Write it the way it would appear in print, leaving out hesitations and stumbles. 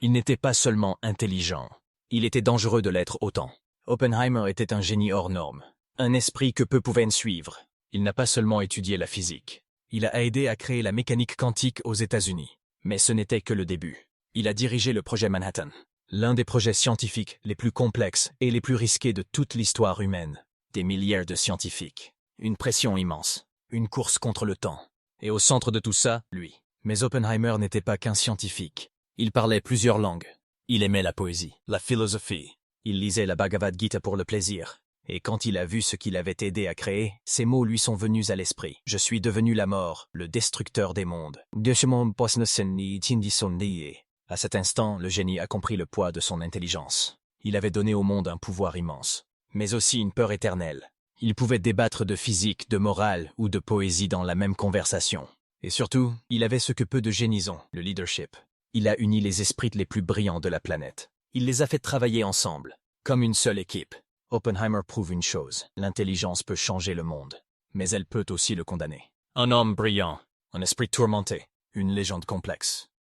Il n'était pas seulement intelligent, il était dangereux de l'être autant. Oppenheimer était un génie hors norme, un esprit que peu pouvaient suivre. Il n'a pas seulement étudié la physique, il a aidé à créer la mécanique quantique aux États-Unis. Mais ce n'était que le début. Il a dirigé le projet Manhattan, l'un des projets scientifiques les plus complexes et les plus risqués de toute l'histoire humaine. Des milliers de scientifiques, une pression immense, une course contre le temps. Et au centre de tout ça, lui. Mais Oppenheimer n'était pas qu'un scientifique. Il parlait plusieurs langues. Il aimait la poésie, la philosophie. Il lisait la Bhagavad Gita pour le plaisir. Et quand il a vu ce qu'il avait aidé à créer, ces mots lui sont venus à l'esprit. Je suis devenu la mort, le destructeur des mondes. À cet instant, le génie a compris le poids de son intelligence. Il avait donné au monde un pouvoir immense, mais aussi une peur éternelle. Il pouvait débattre de physique, de morale ou de poésie dans la même conversation. Et surtout, il avait ce que peu de génies ont, le leadership. Il a uni les esprits les plus brillants de la planète. Il les a fait travailler ensemble, comme une seule équipe. Oppenheimer prouve une chose, l'intelligence peut changer le monde, mais elle peut aussi le condamner. Un homme brillant, un esprit tourmenté, une légende complexe.